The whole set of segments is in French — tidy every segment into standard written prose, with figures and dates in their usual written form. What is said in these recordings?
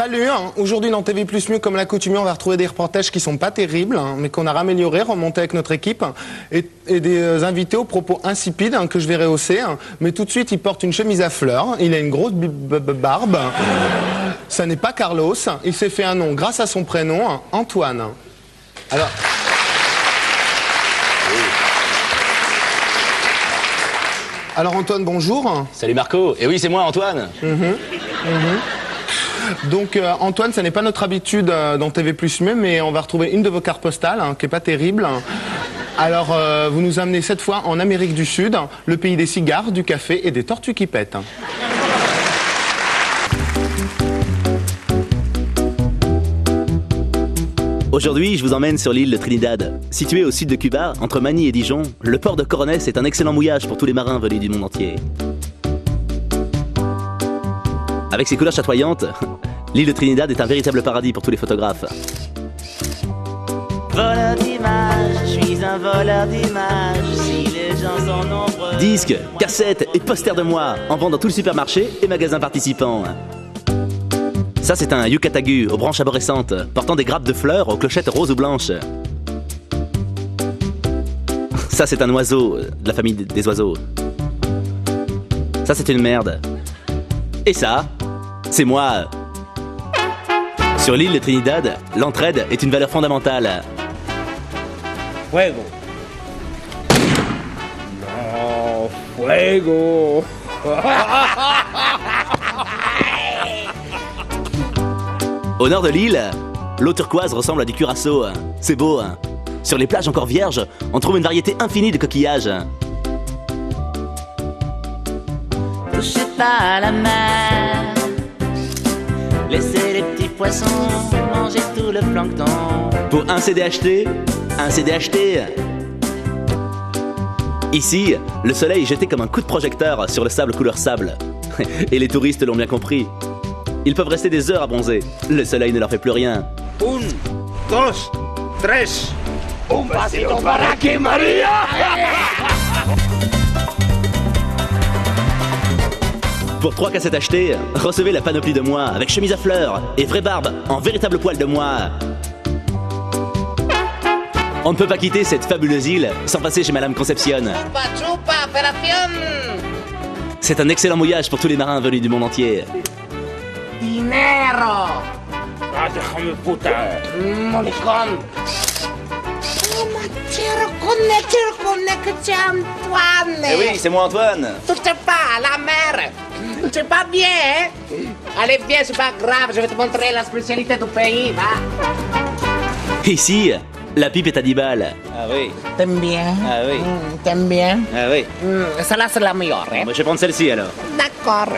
Salut, aujourd'hui dans TV Plus Mieux, comme l'accoutumée, on va retrouver des reportages qui sont pas terribles, mais qu'on a raméliorés, remontés avec notre équipe, et des invités aux propos insipides que je vais rehausser. Mais tout de suite, il porte une chemise à fleurs, il a une grosse barbe. Ça n'est pas Carlos, il s'est fait un nom grâce à son prénom, Antoine. Alors Antoine, bonjour. Salut Marco, et oui c'est moi Antoine. Donc Antoine, ça n'est pas notre habitude dans TV Plus Mieux, mais on va retrouver une de vos cartes postales qui est pas terrible. Alors vous nous amenez cette fois en Amérique du Sud, le pays des cigares, du café et des tortues qui pètent. Aujourd'hui, je vous emmène sur l'île de Trinidad. Située au sud de Cuba, entre Manille et Dijon, le port de Coronès est un excellent mouillage pour tous les marins venus du monde entier. Avec ses couleurs chatoyantes, l'île de Trinidad est un véritable paradis pour tous les photographes. Voleur d'images, je suis un voleur d'images, si les gens sont nombreux... Disques, cassettes et posters de moi en vente dans tout le supermarché et magasins participants. Ça, c'est un yucatagu aux branches arborescentes, portant des grappes de fleurs aux clochettes roses ou blanches. Ça, c'est un oiseau de la famille des oiseaux. Ça, c'est une merde. Et ça, c'est moi. Sur l'île de Trinidad, l'entraide est une valeur fondamentale. Fuego. No, fuego. Au nord de l'île, l'eau turquoise ressemble à du curaçao. C'est beau. Sur les plages encore vierges, on trouve une variété infinie de coquillages. Touchez pas à la mer, laissez les petits poissons manger tout le plancton. Pour un CD acheté, un CD acheté. Ici, le soleil est jeté comme un coup de projecteur sur le sable couleur sable. Et les touristes l'ont bien compris. Ils peuvent rester des heures à bronzer. Le soleil ne leur fait plus rien. Un, dos, tres. Un pasito para que Maria. Pour 3 cassettes achetées, recevez la panoplie de moi avec chemise à fleurs et vraie barbe en véritable poil de moi. On ne peut pas quitter cette fabuleuse île sans passer chez Madame Concepcion. Chupa, chupa, opération. C'est un excellent mouillage pour tous les marins venus du monde entier. Dinero. Ah, déjame puta. Molicón. Antoine. Eh oui, c'est moi Antoine. Touche pas à la mer. C'est pas bien, hein? Allez, viens, c'est pas grave, je vais te montrer la spécialité du pays, va. Ici, la pipe est à 10 balles. Ah oui. T'aimes bien? Ah oui. T'aimes bien? Ah oui. Celle-là, c'est la meilleure, hein? Moi, je vais prendre celle-ci alors. D'accord.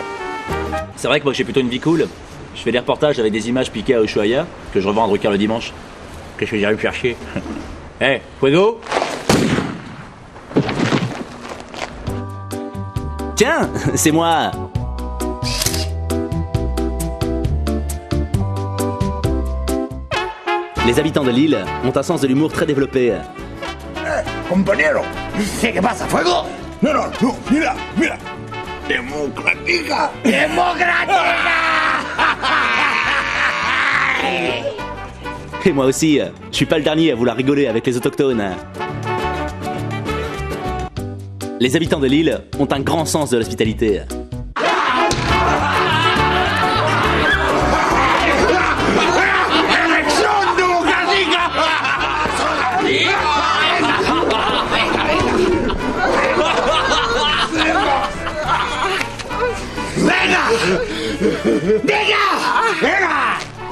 C'est vrai que moi j'ai plutôt une vie cool. Je fais des reportages avec des images piquées à Ushuaïa que je revends à Drucker le dimanche. Qu'est-ce que j'irai me faire chier? Hey, Fuego! Tiens, c'est moi! Les habitants de l'île ont un sens de l'humour très développé. Compañero, ¿qué pasa, Fuego? No, no, no, mira, mira. Democrática. Democrática. Et moi aussi, je suis pas le dernier à vouloir rigoler avec les autochtones. Les habitants de l'île ont un grand sens de l'hospitalité.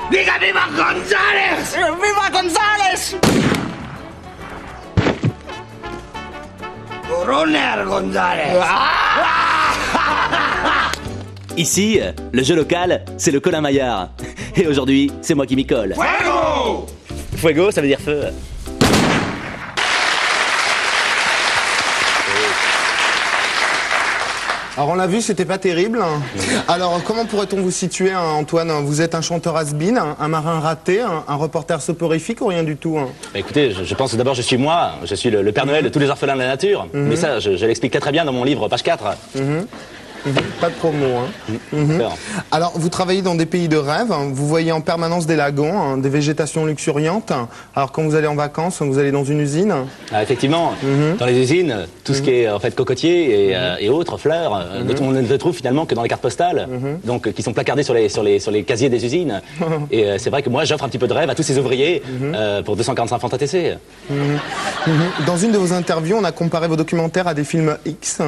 ¡Diga viva González! ¡Viva González! Coronel González! Ici, le jeu local, c'est le Colin Maillard. Et aujourd'hui, c'est moi qui m'y colle. ¡Fuego! Fuego, ça veut dire feu. Alors on l'a vu, c'était pas terrible. Alors comment pourrait-on vous situer, Antoine? Vous êtes un chanteur has-been, un marin raté, un reporter soporifique ou rien du tout? Bah, écoutez, je pense que d'abord je suis moi, je suis le Père Noël de tous les orphelins de la nature. Mais ça, je l'explique très bien dans mon livre, page 4. Pas de promo. Alors, vous travaillez dans des pays de rêve. Vous voyez en permanence des lagons, des végétations luxuriantes. Alors, quand vous allez en vacances, vous allez dans une usine. Effectivement, dans les usines, tout ce qui est en fait cocotier et autres fleurs, on ne les trouve finalement que dans les cartes postales, donc qui sont placardées sur les casiers des usines. Et c'est vrai que moi, j'offre un petit peu de rêve à tous ces ouvriers pour 245 francs ATC. Dans une de vos interviews, on a comparé vos documentaires à des films X.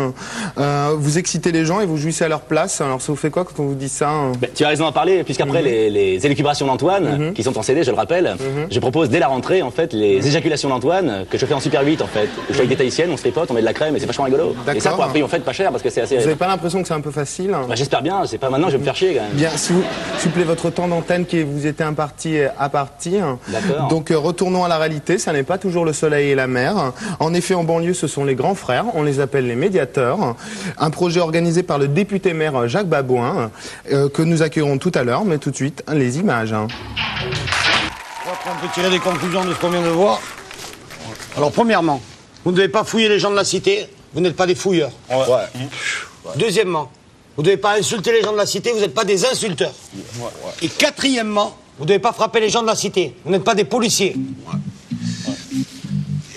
Vous excitez les gens et vous jouissez à leur place. Alors ça vous fait quoi quand on vous dit ça? Tu as raison d'en parler, puisqu'après les élucubrations d'Antoine, qui sont en CD, je le rappelle, je propose dès la rentrée en fait les éjaculations d'Antoine que je fais en Super 8 en fait. Je suis avec des tahitiennes, on se tripote, on met de la crème et c'est vachement rigolo. Et ça pour un prix en fait pas cher parce que c'est assez... Vous n'avez pas l'impression que c'est un peu facile? J'espère bien, c'est pas maintenant, je vais me faire chier quand même. Bien, si vous supplez votre temps d'antenne qui vous était imparti à partir. D'accord. Donc retournons à la réalité, ça n'est pas toujours le soleil et la mer. En effet, en banlieue, ce sont les grands frères, on les appelle les médiateurs. Un projet organisé par le député-maire Jacques Babouin, que nous accueillerons tout à l'heure, mais tout de suite, les images. On peut tirer des conclusions de ce qu'on vient de voir. Alors, premièrement, vous ne devez pas fouiller les gens de la cité, vous n'êtes pas des fouilleurs. Deuxièmement, vous ne devez pas insulter les gens de la cité, vous n'êtes pas des insulteurs. Et quatrièmement, vous ne devez pas frapper les gens de la cité, vous n'êtes pas des policiers.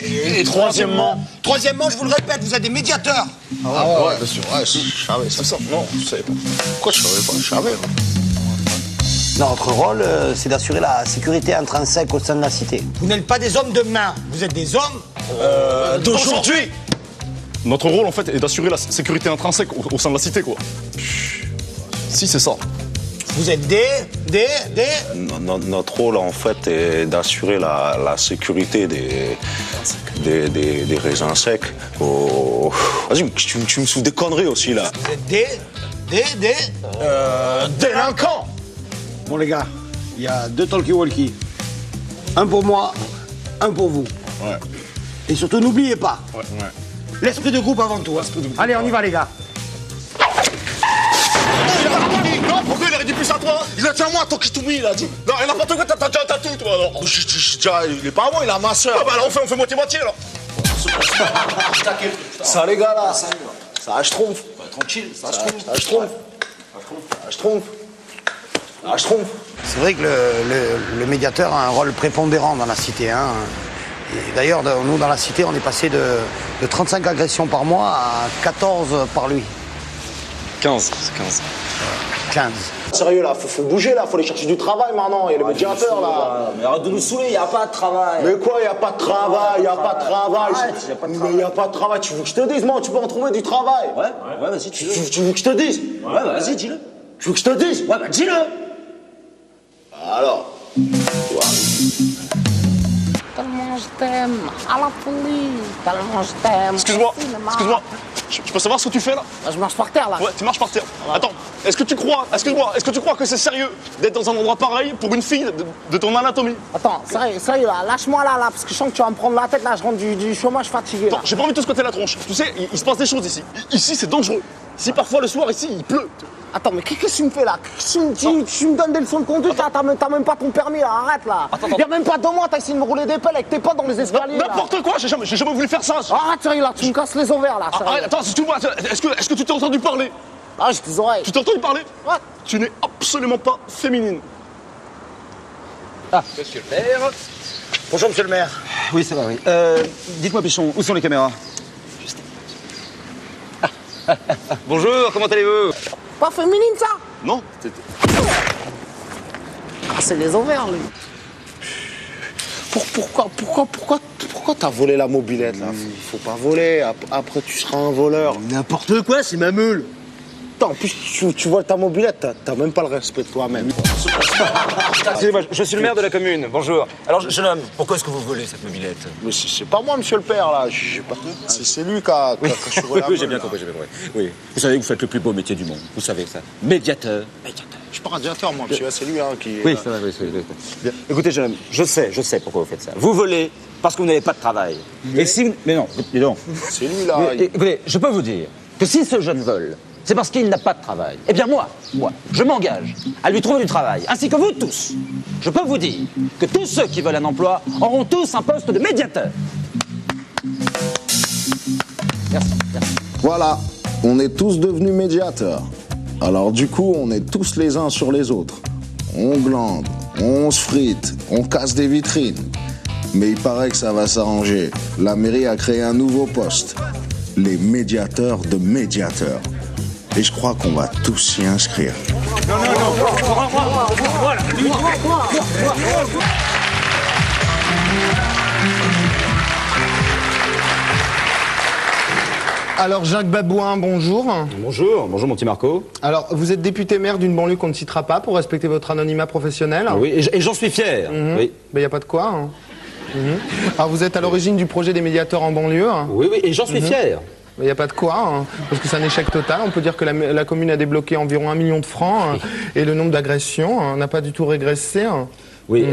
Et troisièmement, je vous le répète, vous êtes des médiateurs. Ouais, bien sûr. Ouais, je savais, c'est ça. Non, je savais pas. Pourquoi je savais pas? Je savais. Notre rôle, c'est d'assurer la sécurité intrinsèque au sein de la cité. Vous n'êtes pas des hommes de main, vous êtes des hommes d'aujourd'hui. Notre rôle, en fait, est d'assurer la sécurité intrinsèque au sein de la cité, quoi. Si, c'est ça. Vous êtes Notre rôle, en fait, est d'assurer la sécurité des raisins secs. Vas-y, tu me souffles des conneries aussi, là. Vous êtes délinquants. Bon, les gars, il y a 2 talkie-walkie. Un pour moi, un pour vous. Ouais. Et surtout, n'oubliez pas, Ouais. l'esprit de groupe avant tout. Allez, on y va, les gars. Non, pourquoi il aurait dit plus à toi? Il a dit à moi, tant qu'il tout mis, il a dit. Non, et n'importe quoi, t'as déjà tout, toi, alors. Il est pas à moi, il a ma soeur. Ah bah alors on fait moitié-moitié, alors. Ça, les gars, là. Ça, je trompe. Tranquille, Ça, je trompe. C'est vrai que le médiateur a un rôle prépondérant dans la cité. Hein. Et d'ailleurs, nous, dans la cité, on est passé de 35 agressions par mois à 14 par lui. 15, c'est 15. 15. Sérieux, là, faut bouger, là. Faut aller chercher du travail, maintenant. Il y a le médiateur, là. Mais arrête de nous saouler, il n'y a pas de travail. Mais quoi, il n'y a pas de travail, il n'y a pas de travail. Mais il n'y a pas de travail. Tu veux que je te dise, moi, tu peux en trouver du travail. Ouais, vas-y, dis-le. Tu veux que je te dise? Ouais, vas-y, dis-le. Tu veux que je te dise? Ouais, dis-le. Alors. Tellement je t'aime, à la police, tellement je t'aime. Excuse-moi. Je peux savoir ce que tu fais, là? Je marche par terre, là. Ouais, tu marches par terre. Attends, est-ce que tu crois que c'est sérieux d'être dans un endroit pareil pour une fille de ton anatomie? Attends, sérieux, là, lâche-moi là, parce que je sens que tu vas me prendre la tête, là, je rentre du chômage fatigué, là. Attends, j'ai pas envie de te scotter la tronche. Tu sais, il se passe des choses ici. Ici, c'est dangereux. Si parfois le soir, ici, il pleut. Attends, mais qu'est-ce que tu me fais, là? Tu me donnes des leçons de conduite, là, t'as même pas ton permis, là, arrête, là. Attends. Y'a même pas 2 mois, t'as essayé de me rouler des pelles avec tes potes dans les escaliers, là. N'importe quoi, j'ai jamais voulu faire ça. Arrête, sérieux, là, tu me casses les ovaires, là, sérieux. Arrête, attends, excuse-moi, est-ce que tu t'es entendu parler? Ah, j'ai tes oreilles. Tu t'es entendu parler? Ouais. Tu n'es absolument pas féminine. Monsieur le maire. Bonjour, monsieur le maire. Oui, ça va, oui. Dites-moi, Pichon, où sont les caméras? Bonjour, comment allez-vous? Pas féminine, ça? Non, Ah, c'est les ovaires, lui. Pourquoi t'as volé la mobilette, là? Faut pas voler. Après, tu seras un voleur. N'importe quoi, c'est ma meule. Attends, en plus, tu voles ta mobilette, t'as même pas le respect de toi-même. Excusez-moi, je suis le maire de la commune. Bonjour. Alors, jeune homme, pourquoi est-ce que vous volez cette mobilette? Mais c'est pas moi, monsieur le père, là. C'est lui qui a choué la Oui, j'ai meule, bien là. compris, Oui. Vous savez que vous faites le plus beau métier du monde. Vous savez ça. Médiateur. Je suis pas radiateur, moi, monsieur. C'est lui, hein, qui... Oui, ça va, oui. Bien. Écoutez, jeune homme, je sais pourquoi vous faites ça. Vous volez parce que vous n'avez pas de travail. Et si vous... Mais non, dis donc. C'est lui, là. Écoutez, je peux vous dire que si ce jeune vole, c'est parce qu'il n'a pas de travail. Eh bien moi, je m'engage à lui trouver du travail, ainsi que vous tous. Je peux vous dire que tous ceux qui veulent un emploi auront tous un poste de médiateur. Merci. Voilà. On est tous devenus médiateurs. Alors du coup, on est tous les uns sur les autres. On glande, on se frite, on casse des vitrines. Mais il paraît que ça va s'arranger. La mairie a créé un nouveau poste. Les médiateurs de médiateurs. Et je crois qu'on va tous s'y inscrire. Non, non, non, voilà. Alors Jacques Babouin, bonjour. Bonjour, bonjour mon petit Marco. Alors vous êtes député maire d'une banlieue qu'on ne citera pas pour respecter votre anonymat professionnel. Oui, et j'en suis fier. Oui. Ben, y a pas de quoi. Hein. Alors vous êtes à l'origine du projet des médiateurs en banlieue. Oui, oui, et j'en suis fier. Il n'y a pas de quoi, hein, parce que c'est un échec total. On peut dire que la commune a débloqué environ 1 million de francs et le nombre d'agressions n'a pas du tout régressé. Oui,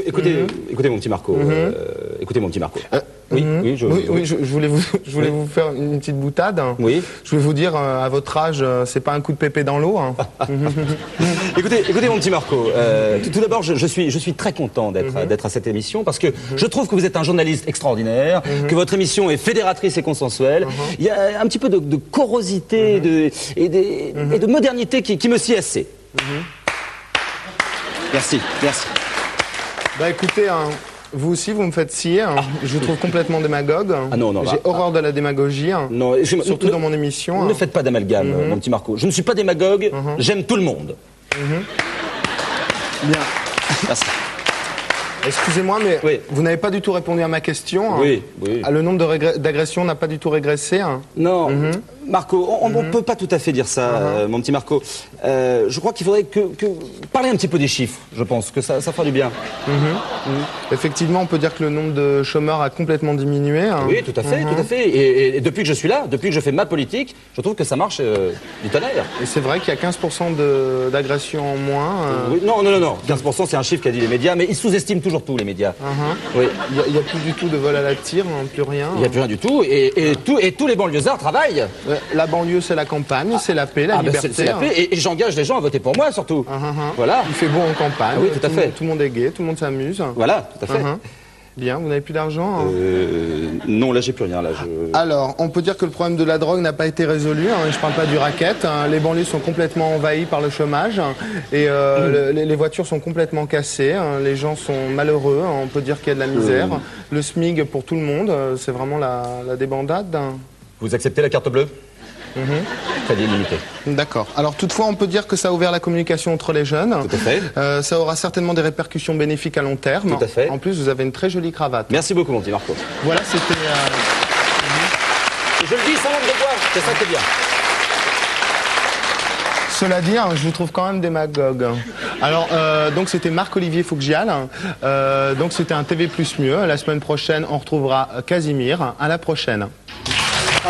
écoutez mon petit Marco. Écoutez mon petit Marco. Oui, je voulais vous faire une petite boutade. Oui. Je voulais vous dire, à votre âge, c'est pas un coup de pépé dans l'eau. Hein. écoutez mon petit Marco. Tout d'abord, je suis très content d'être à cette émission parce que je trouve que vous êtes un journaliste extraordinaire, que votre émission est fédératrice et consensuelle. Il y a un petit peu de corrosité et de modernité qui me sied assez. Merci, merci. Bah écoutez, vous aussi vous me faites scier, je vous trouve complètement démagogue. Ah non, j'ai horreur de la démagogie, non, surtout dans mon émission. Ne faites pas d'amalgame, mon petit Marco. Je ne suis pas démagogue, j'aime tout le monde. Bien. Merci. Excusez-moi, mais oui. Vous n'avez pas du tout répondu à ma question. Oui. Le nombre d'agressions n'a pas du tout régressé. Non, Marco, on ne peut pas tout à fait dire ça, mon petit Marco. Je crois qu'il faudrait que parler un petit peu des chiffres, je pense, que ça fera du bien. Effectivement, on peut dire que le nombre de chômeurs a complètement diminué. Oui, tout à fait, tout à fait. Et depuis que je suis là, depuis que je fais ma politique, je trouve que ça marche du tonnerre. Et c'est vrai qu'il y a 15% d'agressions en moins. Oui, non. 15% c'est un chiffre qu'a dit les médias, mais ils sous-estiment toujours tout, les médias. Oui. Il n'y a plus du tout de vol à la tire, plus rien. Il n'y a plus rien du tout. Et tous les banlieusards travaillent. La banlieue, c'est la campagne, c'est la paix, la liberté. C'est la paix. Et j'engage les gens à voter pour moi, surtout. Voilà. Il fait beau en campagne. Oui, tout à fait. Tout le monde est gai, tout le monde s'amuse. Voilà, tout à fait. Bien, vous n'avez plus d'argent Non, là, j'ai plus rien. Là, Alors, on peut dire que le problème de la drogue n'a pas été résolu. Je ne parle pas du racket. Les banlieues sont complètement envahies par le chômage. Et les voitures sont complètement cassées. Les gens sont malheureux. On peut dire qu'il y a de la misère. Le SMIG pour tout le monde, c'est vraiment la débandade. Vous acceptez la carte bleue Crédit illimité. D'accord. Alors toutefois, on peut dire que ça a ouvert la communication entre les jeunes. Tout à fait. Ça aura certainement des répercussions bénéfiques à long terme. Tout à fait. En plus, vous avez une très jolie cravate. Merci beaucoup, mon petit Marco. Voilà, c'était... Je le dis sans langue de bois, c'est ça qui est bien. Cela dit, je vous trouve quand même démagogue. Alors, donc c'était Marc-Olivier Fougial. Donc c'était un TV Plus Mieux. La semaine prochaine, on retrouvera Casimir. À la prochaine. Ah,